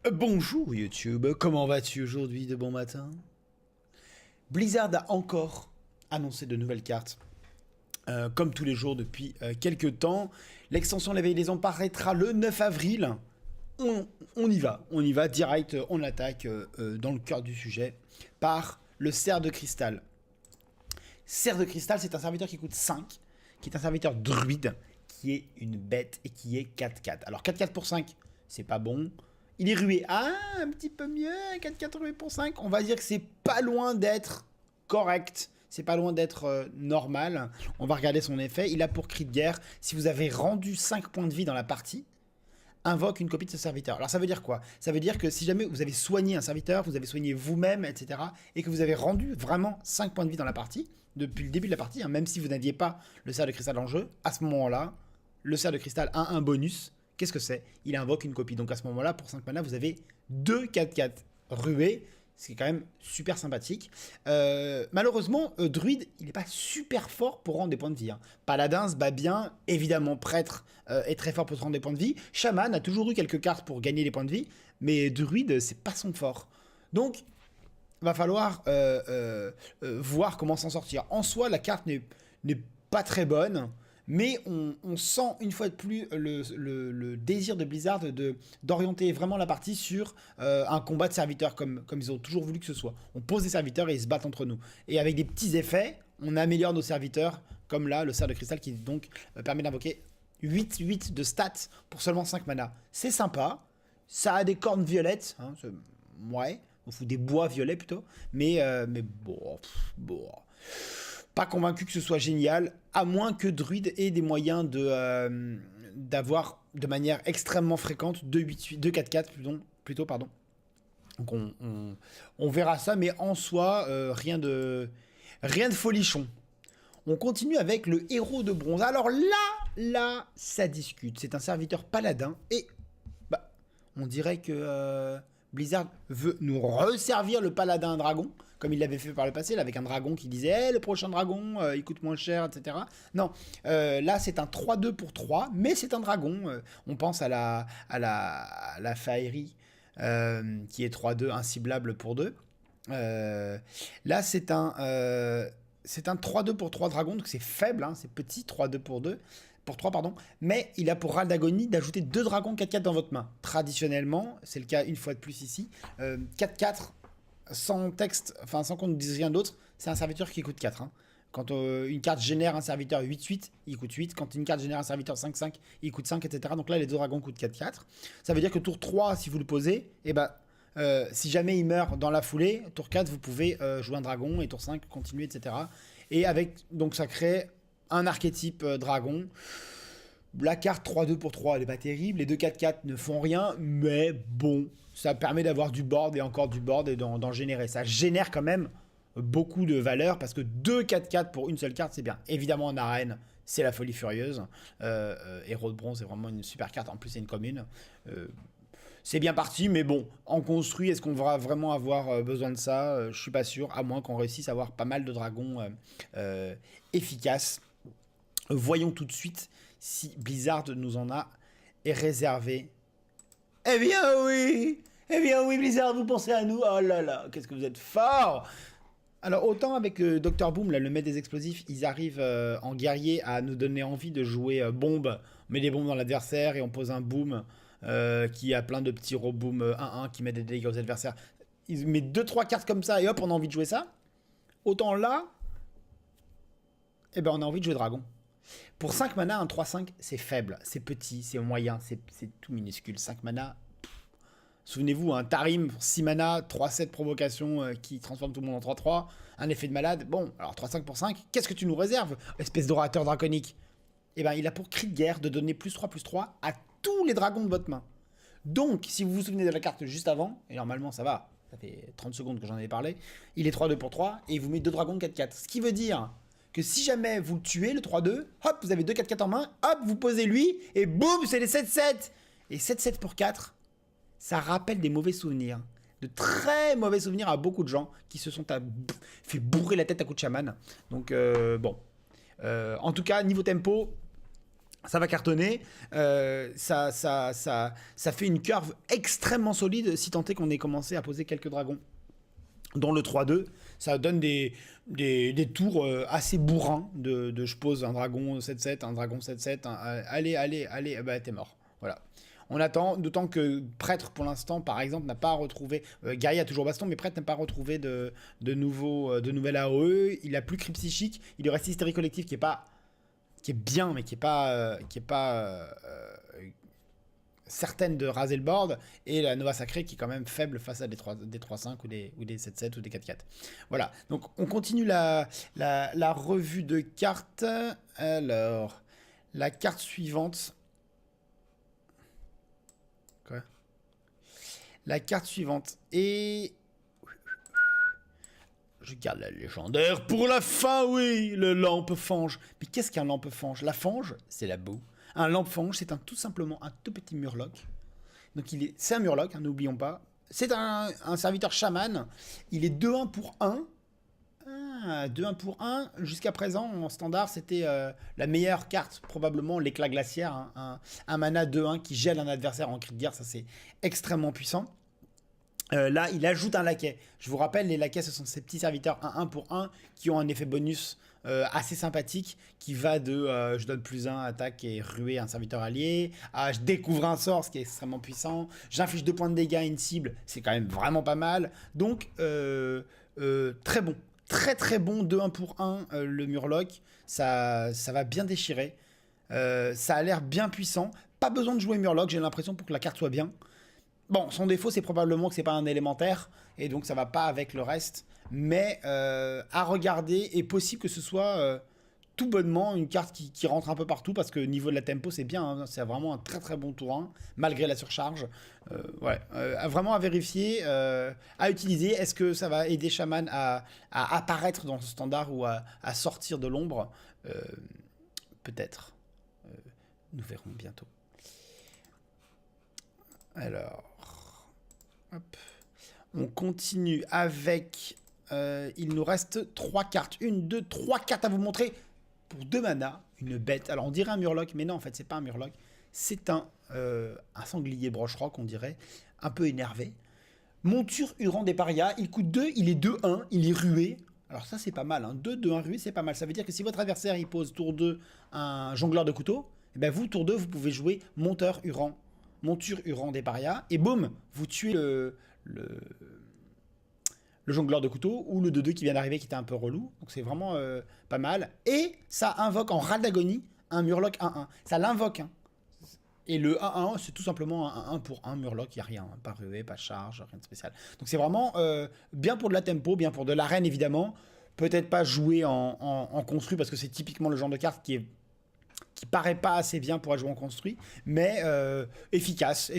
Bonjour YouTube, comment vas-tu aujourd'hui de bon matin? Blizzard a encore annoncé de nouvelles cartes. Comme tous les jours depuis quelques temps. L'extension L'éveil des ondes paraîtra le 9 avril. On y va direct, on attaque dans le cœur du sujet par le cerf de cristal. Cerf de cristal, c'est un serviteur qui coûte 5, qui est un serviteur druide, qui est une bête et qui est 4-4. Alors 4-4 pour 5, c'est pas bon. Il est rué. Ah, un petit peu mieux, 4-4 rué pour 5. On va dire que c'est pas loin d'être correct. C'est pas loin d'être normal. On va regarder son effet. Il a pour cri de guerre, si vous avez rendu 5 points de vie dans la partie, invoque une copie de ce serviteur. Alors ça veut dire quoi? Ça veut dire que si jamais vous avez soigné un serviteur, vous avez soigné vous-même, etc., et que vous avez rendu vraiment 5 points de vie dans la partie, depuis le début de la partie, hein, même si vous n'aviez pas le cerf de cristal en jeu, à ce moment-là, le cerf de cristal a un bonus. Qu'est-ce que c'est? Il invoque une copie. Donc à ce moment-là, pour 5 mana, vous avez 2 4-4 rués, ce qui est quand même super sympathique. Malheureusement, druide, il n'est pas super fort pour rendre des points de vie. Hein. Paladin se bat bien, évidemment, prêtre est très fort pour se rendre des points de vie. Chaman a toujours eu quelques cartes pour gagner des points de vie, mais druide, c'est pas son fort. Donc, va falloir voir comment s'en sortir. En soi, la carte n'est pas très bonne. Mais on sent une fois de plus le désir de Blizzard d'orienter vraiment la partie sur un combat de serviteurs comme ils ont toujours voulu que ce soit. On pose des serviteurs et ils se battent entre nous. Et avec des petits effets, on améliore nos serviteurs, comme là, le cerf de cristal qui donc permet d'invoquer 8-8 de stats pour seulement 5 mana. C'est sympa, ça a des cornes violettes, hein, ouais, on fout des bois violets plutôt, mais bon, bon. Pas convaincu que ce soit génial, à moins que Druid ait des moyens d'avoir de manière extrêmement fréquente 2-4-4 plutôt, pardon. Donc on verra ça, mais en soi, rien de folichon. On continue avec le héros de bronze. Alors là, ça discute. C'est un serviteur paladin et bah, on dirait que Blizzard veut nous resservir le paladin dragon, comme il l'avait fait par le passé, là, avec un dragon qui disait hey, le prochain dragon, il coûte moins cher, etc. Non, là c'est un 3-2 pour 3, mais c'est un dragon. On pense à la Faerie, qui est 3-2, inciblable pour 2. Là c'est un 3-2 pour 3 dragons, donc c'est faible, hein, c'est petit, 3-2 pour 2. Pour 3, pardon, mais il a pour râle d'agonie d'ajouter 2 dragons 4-4 dans votre main. Traditionnellement, c'est le cas une fois de plus ici, 4-4 sans texte, enfin sans qu'on ne dise rien d'autre, c'est un serviteur qui coûte 4. Hein. Quand une carte génère un serviteur 8-8, il coûte 8. Quand une carte génère un serviteur 5-5, il coûte 5, etc. Donc là, les 2 dragons coûtent 4-4. Ça veut dire que tour 3, si vous le posez, et ben, si jamais il meurt dans la foulée, tour 4, vous pouvez jouer un dragon, et tour 5, continuer, etc. Et avec, donc ça crée un archétype dragon. La carte 3-2 pour 3, elle est pas terrible. Les 2 4-4 ne font rien, mais bon, ça permet d'avoir du board et encore du board et d'en générer. Ça génère quand même beaucoup de valeur parce que 2 4-4 pour une seule carte, c'est bien. Évidemment, en arène, c'est la folie furieuse. Héros de bronze, c'est vraiment une super carte. En plus, c'est une commune. C'est bien parti, mais bon, en construit, est-ce qu'on va vraiment avoir besoin de ça? Je suis pas sûr, à moins qu'on réussisse à avoir pas mal de dragons efficaces. Voyons tout de suite si Blizzard nous en a réservé. Eh bien oui! Eh bien oui, Blizzard, vous pensez à nous? Oh là là, qu'est-ce que vous êtes fort! Alors autant avec Dr Boom, là, le maître des explosifs, ils arrivent en guerrier à nous donner envie de jouer bombe. On met des bombes dans l'adversaire et on pose un boom qui a plein de petits roboom 1-1 qui met des dégâts aux adversaires. Ils mettent 2-3 cartes comme ça et hop, on a envie de jouer ça. Autant là, eh ben on a envie de jouer dragon. Pour 5 mana, un 3-5, c'est faible, c'est petit, c'est moyen, c'est tout minuscule. 5 mana, souvenez-vous, un Tarim pour 6 mana, 3-7 provocation qui transforme tout le monde en 3-3, un effet de malade. Bon, alors 3-5 pour 5, qu'est-ce que tu nous réserves, espèce d'orateur draconique? Eh ben, il a pour cri de guerre de donner +3/+3 à tous les dragons de votre main. Donc, si vous vous souvenez de la carte juste avant, et normalement ça va, ça fait 30 secondes que j'en ai parlé, il est 3-2 pour 3, et il vous met 2 dragons 4-4. Ce qui veut dire que si jamais vous le tuez, le 3-2, hop, vous avez 2 4-4 en main, hop, vous posez lui, et boum, c'est les 7-7. Et 7-7 pour 4, ça rappelle des mauvais souvenirs. De très mauvais souvenirs à beaucoup de gens qui se sont fait bourrer la tête à coups de chaman. Donc, bon. En tout cas, niveau tempo, Ça va cartonner, ça fait une curve extrêmement solide si tant est qu'on ait commencé à poser quelques dragons dans le 3-2. Ça donne des tours assez bourrins de je pose un dragon 7-7, un dragon 7-7, allez, bah t'es mort. Voilà. On attend, d'autant que Prêtre, pour l'instant, par exemple, n'a pas retrouvé... Guerrier a toujours baston, mais Prêtre n'a pas retrouvé de nouvelle AOE. Il a plus Cri Psychique. Il lui reste Hystérie Collective qui est bien, mais qui est pas certaine de raser le board, et la Nova Sacrée qui est quand même faible face à des 3-5 ou des 7-7 ou des 4-4. Voilà, donc on continue la revue de cartes. Alors, la carte suivante... Quoi ? La carte suivante est... Je garde la légendaire pour la fin, oui, le lampe-fange. Mais qu'est-ce qu'un lampe-fange ? La fange, c'est la boue. Un lampe-fange, c'est tout simplement un tout petit murloc. Donc c'est un murloc, hein, n'oublions pas. C'est un serviteur chaman. Il est 2-1 pour 1. 2-1 pour 1. Jusqu'à présent, en standard, c'était la meilleure carte, probablement l'éclat glaciaire. Hein. Un mana 2-1 qui gèle un adversaire en cri de guerre, ça c'est extrêmement puissant. Là, il ajoute un laquais. Je vous rappelle, les laquais, ce sont ces petits serviteurs 1-1 pour 1 qui ont un effet bonus assez sympathique qui va de je donne +1, attaque et ruer un serviteur allié, à je découvre un sort, ce qui est extrêmement puissant, j'inflige 2 points de dégâts à une cible, c'est quand même vraiment pas mal. Donc, très bon. Très bon 2-1 pour 1, le Murloc. Ça va bien déchirer. Ça a l'air bien puissant. Pas besoin de jouer Murloc, j'ai l'impression, pour que la carte soit bien. Bon, son défaut, c'est probablement que c'est pas un élémentaire, et donc ça va pas avec le reste. Mais à regarder, est possible que ce soit tout bonnement une carte qui rentre un peu partout, parce que niveau de la tempo, c'est bien, hein, c'est vraiment un très bon tour 1, malgré la surcharge. Vraiment à vérifier, à utiliser. Est-ce que ça va aider Shaman à apparaître dans ce standard ou à sortir de l'ombre Peut-être. Nous verrons bientôt. Alors... Hop. On continue avec... il nous reste 3 cartes. 1, 2, 3 cartes à vous montrer. Pour 2 mana, une bête. Alors on dirait un Murloc, mais non, en fait, c'est pas un Murloc. C'est un sanglier broche-roc, on dirait. Un peu énervé. Monture Huron des Parias. Il coûte 2, il est 2-1, il est rué. Alors ça, c'est pas mal. Hein. 2-2-1 rué, c'est pas mal. Ça veut dire que si votre adversaire, il pose tour 2 un jongleur de couteau, et ben vous, tour 2, vous pouvez jouer Monture Huron des Parias, et boum, vous tuez le jongleur de couteau, ou le 2-2 qui vient d'arriver qui était un peu relou. Donc c'est vraiment pas mal. Et ça invoque en râle d'agonie un Murloc 1-1. Ça l'invoque. Hein. Et le 1-1, c'est tout simplement un 1 pour 1 Murloc, il n'y a rien. Hein. Pas ruée, pas charge, rien de spécial. Donc c'est vraiment bien pour de la tempo, bien pour de l'arène évidemment. Peut-être pas jouer en construit, parce que c'est typiquement le genre de carte qui paraît pas assez bien pour jouer en construit, mais efficace,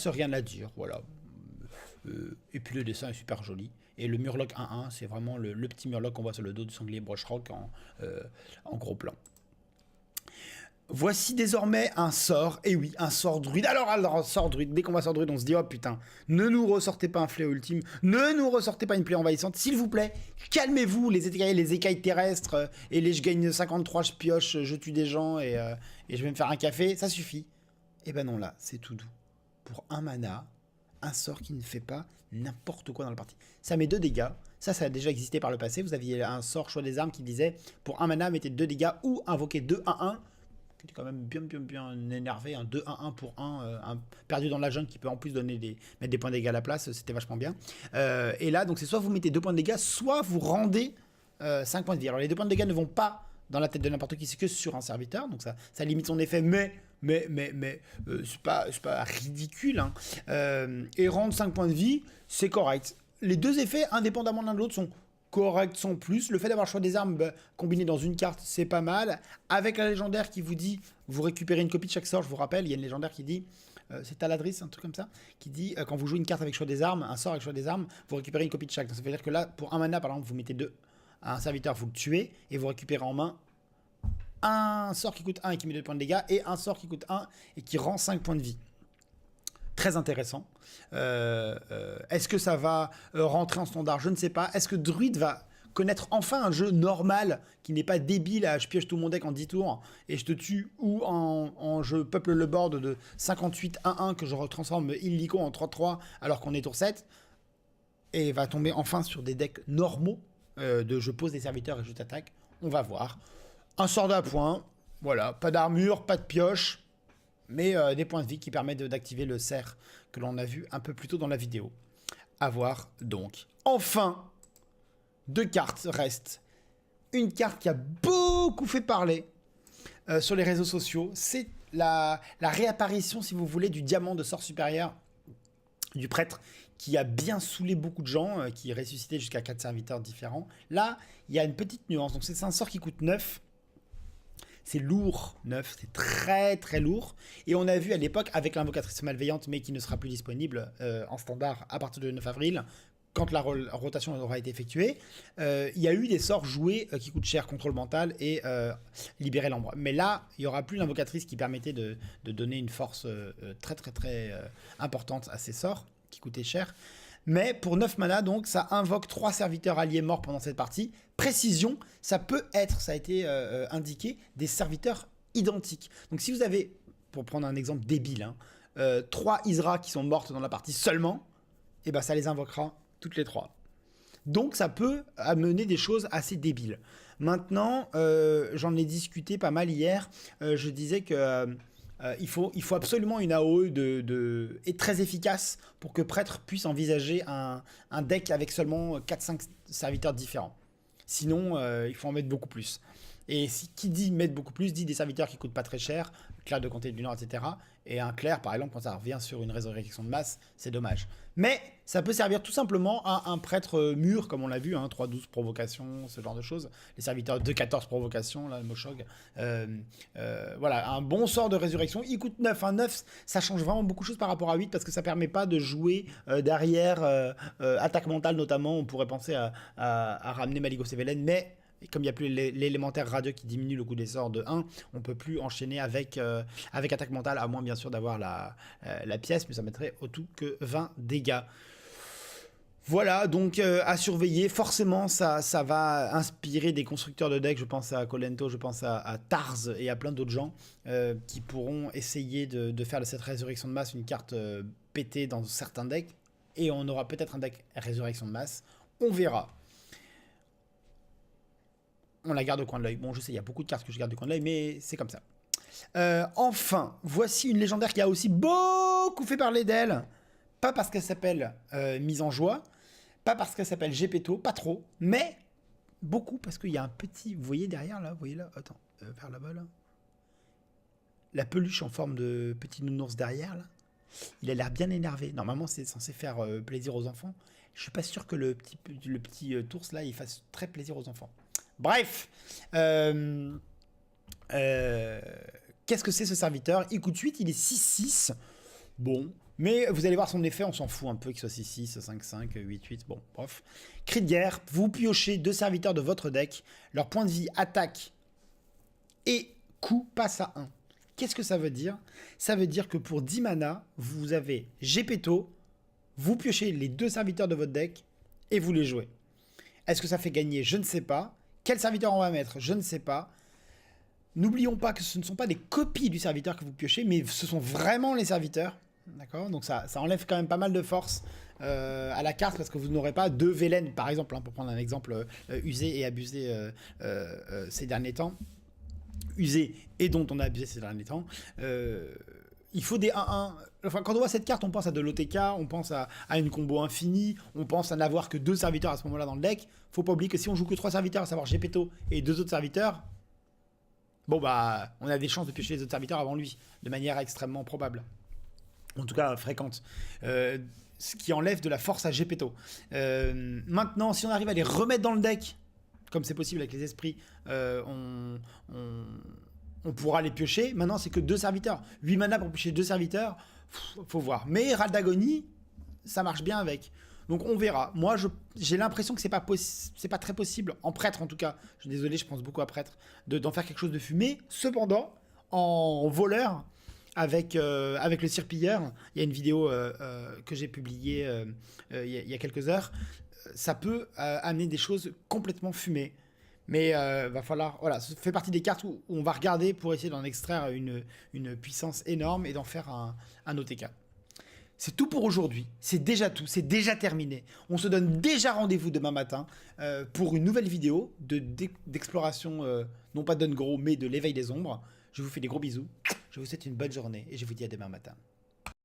rien à dire, voilà. Et puis le dessin est super joli. Et le Murloc 1-1, c'est vraiment le petit Murloc qu'on voit sur le dos du sanglier broche-roc en gros plan. Voici désormais un sort, et oui, un sort druide. Alors, un sort druide, dès qu'on va sort druide, on se dit, oh putain, ne nous ressortez pas un fléau ultime, ne nous ressortez pas une plaie envahissante, s'il vous plaît, calmez-vous, les écailles terrestres, et je gagne 53, je pioche, je tue des gens, et je vais me faire un café, ça suffit. Et ben non, là, c'est tout doux. Pour un mana, un sort qui ne fait pas n'importe quoi dans la partie. Ça met 2 dégâts, ça a déjà existé par le passé, vous aviez un sort choix des armes qui disait, pour un mana, mettez 2 dégâts, ou invoquez 2-1-1, qui était quand même bien énervé, un 2-1-1 pour 1 perdu dans la jungle qui peut en plus mettre des points de dégâts à la place, c'était vachement bien. Et là, donc c'est soit vous mettez 2 points de dégâts, soit vous rendez 5 points de vie. Alors les 2 points de dégâts ne vont pas dans la tête de n'importe qui, c'est que sur un serviteur, donc ça limite son effet, mais c'est pas ridicule. Hein. Et rendre 5 points de vie, c'est correct. Les 2 effets, indépendamment l'un de l'autre, sont correct sans plus. Le fait d'avoir le choix des armes combiné dans une carte, c'est pas mal. Avec la légendaire qui vous dit, vous récupérez une copie de chaque sort, je vous rappelle, il y a une légendaire qui dit, c'est Taladris, un truc comme ça, qui dit, quand vous jouez une carte avec choix des armes, un sort avec choix des armes, vous récupérez une copie de chaque. Donc ça veut dire que là, pour un mana, par exemple, vous mettez 2 à un serviteur, vous le tuez, et vous récupérez en main un sort qui coûte 1 et qui met 2 points de dégâts, et un sort qui coûte 1 et qui rend 5 points de vie. Très intéressant. Est-ce que ça va rentrer en standard? Je ne sais pas. Est-ce que Druid va connaître enfin un jeu normal qui n'est pas débile à je pioche tout mon deck en 10 tours et je te tue, ou en je peuple le board de 58-1-1 que je retransforme illico en 33 alors qu'on est tour 7, et va tomber enfin sur des decks normaux de je pose des serviteurs et je t'attaque. On va voir. Un sort d'appoint, voilà, pas d'armure, pas de pioche, mais des points de vie qui permettent d'activer le cerf que l'on a vu un peu plus tôt dans la vidéo. À voir donc. Enfin, 2 cartes restent. Une carte qui a beaucoup fait parler sur les réseaux sociaux, c'est la réapparition, si vous voulez, du diamant de sort supérieur du prêtre, qui a bien saoulé beaucoup de gens, qui ressuscitait jusqu'à 4 serviteurs différents. Là, il y a une petite nuance. Donc c'est un sort qui coûte 9. C'est lourd, 9, c'est très très lourd. Et on a vu à l'époque, avec l'invocatrice malveillante, mais qui ne sera plus disponible en standard à partir du 9 avril, quand la rotation aura été effectuée, il y a eu des sorts joués qui coûtent cher, contrôle mental et libérer l'ombre. Mais là, il n'y aura plus l'invocatrice qui permettait de donner une force très très très importante à ces sorts, qui coûtaient cher. Mais pour 9 mana, donc, ça invoque 3 serviteurs alliés morts pendant cette partie. Précision, ça peut être, ça a été indiqué, des serviteurs identiques. Donc si vous avez, pour prendre un exemple débile, 3 Isra qui sont mortes dans la partie seulement, et ben ça les invoquera toutes les 3. Donc ça peut amener des choses assez débiles. Maintenant, j'en ai discuté pas mal hier, je disais que... il faut absolument une AOE et très efficace pour que Prêtre puisse envisager un deck avec seulement 4-5 serviteurs différents. Sinon, il faut en mettre beaucoup plus. Et qui dit mettre beaucoup plus, dit des serviteurs qui coûtent pas très cher, Clair de Comté du Nord, etc. Et un Clair, par exemple, quand ça revient sur une résurrection de masse, c'est dommage. Mais ça peut servir tout simplement à un prêtre mûr, comme on l'a vu, 3-12 provocations, ce genre de choses. Les serviteurs 2-14 provocations, là, le Moshog. Voilà, un bon sort de résurrection. Il coûte 9. 9, ça change vraiment beaucoup de choses par rapport à 8, parce que ça permet pas de jouer derrière attaque mentale, notamment. On pourrait penser à ramener Maligos et Velen, mais... Et comme il n'y a plus l'élémentaire radieux qui diminue le coût des sorts de 1, on ne peut plus enchaîner avec attaque mentale, à moins bien sûr d'avoir la pièce, mais ça mettrait au tout que 20 dégâts. Voilà, donc à surveiller. Forcément, ça va inspirer des constructeurs de decks. Je pense à Colento, je pense à Tarz et à plein d'autres gens qui pourront essayer de faire de cette résurrection de masse une carte pétée dans certains decks. Et on aura peut-être un deck résurrection de masse. On verra. On la garde au coin de l'œil. Bon, je sais, il y a beaucoup de cartes que je garde au coin de l'œil, mais c'est comme ça. Enfin, voici une légendaire qui a aussi beaucoup fait parler d'elle. Pas parce qu'elle s'appelle Mise en Joie, pas parce qu'elle s'appelle Gepetto, pas trop, mais beaucoup parce qu'il y a un petit... Vous voyez derrière, là, vous voyez là, attends, vers là-bas, là. La peluche en forme de petit nounours derrière, là. Il a l'air bien énervé. Normalement, c'est censé faire plaisir aux enfants. Je suis pas sûr que le petit ours, là, il fasse très plaisir aux enfants. Bref, qu'est-ce que c'est ce serviteur? Il coûte 8, il est 6-6. Bon, mais vous allez voir son effet, on s'en fout un peu qu'il soit 6-6, 5-5, 8-8, bon, bref. Cri de guerre, vous piochez 2 serviteurs de votre deck, leur point de vie, attaque et coup passe à 1. Qu'est-ce que ça veut dire? Ça veut dire que pour 10 mana, vous avez Gepetto, vous piochez les 2 serviteurs de votre deck et vous les jouez. Est-ce que ça fait gagner? Je ne sais pas. Quel serviteur on va mettre? Je ne sais pas. N'oublions pas que ce ne sont pas des copies du serviteur que vous piochez, mais ce sont vraiment les serviteurs. D'accord? Donc ça enlève quand même pas mal de force à la carte, parce que vous n'aurez pas 2 Velen, par exemple, pour prendre un exemple usé et abusé ces derniers temps. Usé et dont on a abusé ces derniers temps. Il faut des 1-1. Enfin, quand on voit cette carte, on pense à de l'OTK, on pense à une combo infinie, on pense à n'avoir que 2 serviteurs à ce moment-là dans le deck. Faut pas oublier que si on joue que 3 serviteurs, à savoir Gepetto et 2 autres serviteurs, bon bah, on a des chances de piocher les autres serviteurs avant lui, de manière extrêmement probable. En tout cas, fréquente. Ce qui enlève de la force à Gepetto. Maintenant, si on arrive à les remettre dans le deck, comme c'est possible avec les esprits, on pourra les piocher. Maintenant, c'est que 2 serviteurs. 8 mana pour piocher 2 serviteurs, faut voir. Mais Raldagoni, ça marche bien avec. Donc on verra. Moi, j'ai l'impression que c'est pas très possible, en prêtre en tout cas. Je suis désolé, je pense beaucoup à prêtre, d'en faire quelque chose de fumé. Cependant, en voleur, avec le cirpilleur. Il y a une vidéo que j'ai publiée il y a quelques heures. Ça peut amener des choses complètement fumées. Mais va falloir, voilà, ça fait partie des cartes où on va regarder pour essayer d'en extraire une puissance énorme et d'en faire un OTK. C'est tout pour aujourd'hui, c'est déjà tout, c'est déjà terminé. On se donne déjà rendez-vous demain matin pour une nouvelle vidéo d'exploration, non pas d'Ungro, mais de l'éveil des ombres. Je vous fais des gros bisous, je vous souhaite une bonne journée et je vous dis à demain matin.